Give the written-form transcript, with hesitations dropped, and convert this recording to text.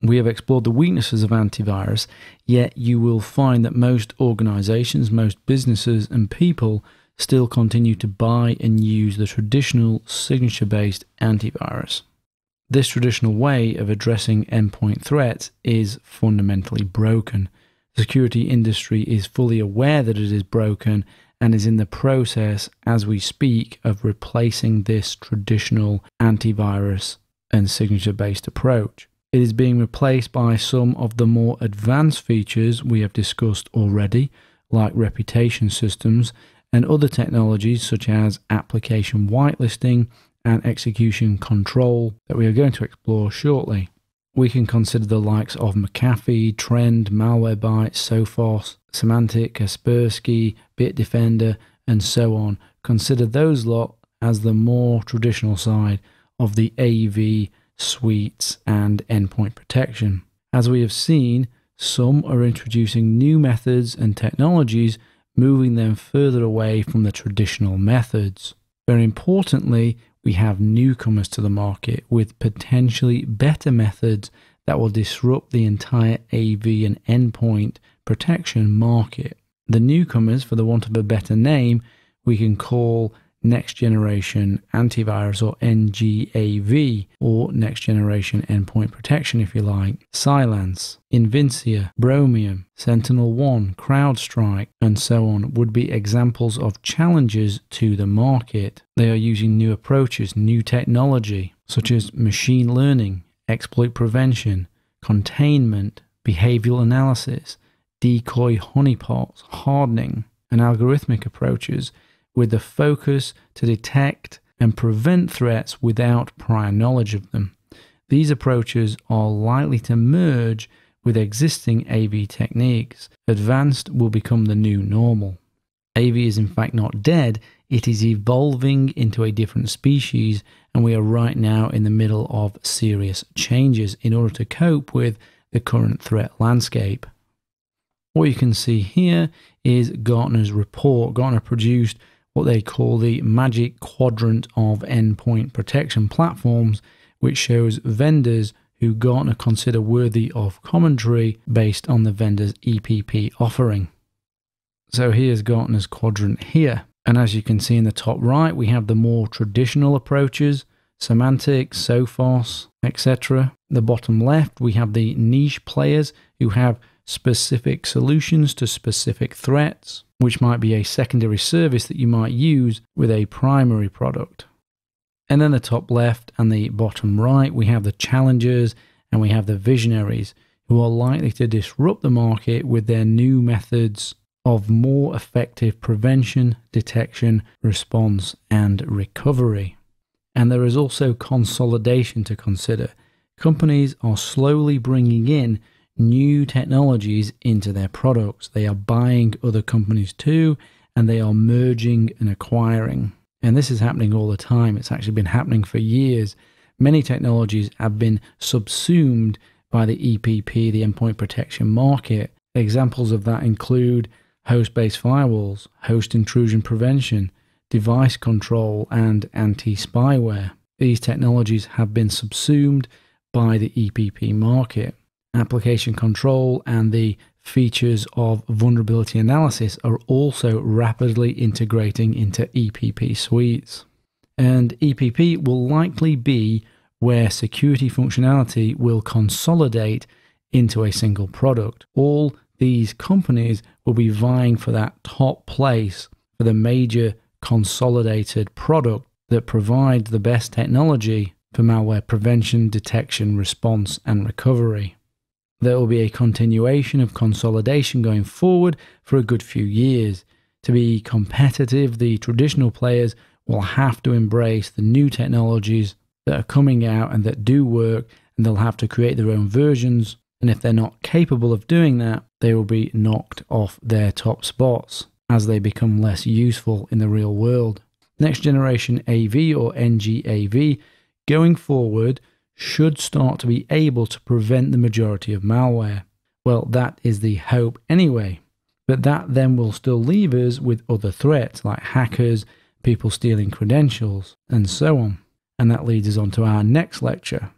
We have explored the weaknesses of antivirus, yet you will find that most organizations, most businesses and people still continue to buy and use the traditional signature-based antivirus. This traditional way of addressing endpoint threats is fundamentally broken. The security industry is fully aware that it is broken and is in the process, as we speak, of replacing this traditional antivirus and signature-based approach. It is being replaced by some of the more advanced features we have discussed already, like reputation systems and other technologies such as application whitelisting and execution control that we are going to explore shortly. We can consider the likes of McAfee, Trend, Malwarebytes, Sophos, Symantec, Kaspersky, Bitdefender, and so on. Consider those lot as the more traditional side of the AV suites and endpoint protection. As we have seen, some are introducing new methods and technologies, moving them further away from the traditional methods. Very importantly, we have newcomers to the market with potentially better methods that will disrupt the entire AV and endpoint protection market. The newcomers, for the want of a better name, we can call Next Generation Antivirus, or NGAV, or Next Generation Endpoint Protection if you like. Cylance, Invincia, Bromium, SentinelOne, CrowdStrike, and so on would be examples of challenges to the market. They are using new approaches, new technology, such as machine learning, exploit prevention, containment, behavioral analysis, decoy honeypots, hardening, and algorithmic approaches, with the focus to detect and prevent threats without prior knowledge of them. These approaches are likely to merge with existing AV techniques. Advanced will become the new normal. AV is in fact not dead, it is evolving into a different species, and we are right now in the middle of serious changes in order to cope with the current threat landscape. What you can see here is Gartner's report. Gartner produced what they call the Magic Quadrant of Endpoint Protection Platforms, which shows vendors who Gartner consider worthy of commentary based on the vendor's EPP offering. So here's Gartner's quadrant here. And as you can see in the top right, we have the more traditional approaches, Symantec, Sophos, etc. The bottom left, we have the niche players who have specific solutions to specific threats, which might be a secondary service that you might use with a primary product. And then the top left and the bottom right, we have the challengers and we have the visionaries who are likely to disrupt the market with their new methods of more effective prevention, detection, response, and recovery. And there is also consolidation to consider. Companies are slowly bringing in new technologies into their products. They are buying other companies too, and they are merging and acquiring. And this is happening all the time. It's actually been happening for years. Many technologies have been subsumed by the EPP, the endpoint protection market. Examples of that include host-based firewalls, host intrusion prevention, device control, and anti-spyware. These technologies have been subsumed by the EPP market. Application control and the features of vulnerability analysis are also rapidly integrating into EPP suites. And EPP will likely be where security functionality will consolidate into a single product. All these companies will be vying for that top place for the major consolidated product that provides the best technology for malware prevention, detection, response, and recovery. There will be a continuation of consolidation going forward for a good few years. To be competitive, the traditional players will have to embrace the new technologies that are coming out and that do work, and they'll have to create their own versions. And if they're not capable of doing that, they will be knocked off their top spots as they become less useful in the real world. Next Generation AV, or NGAV, going forward should start to be able to prevent the majority of malware. Well, that is the hope anyway. But that then will still leave us with other threats like hackers, people stealing credentials, and so on. And that leads us on to our next lecture.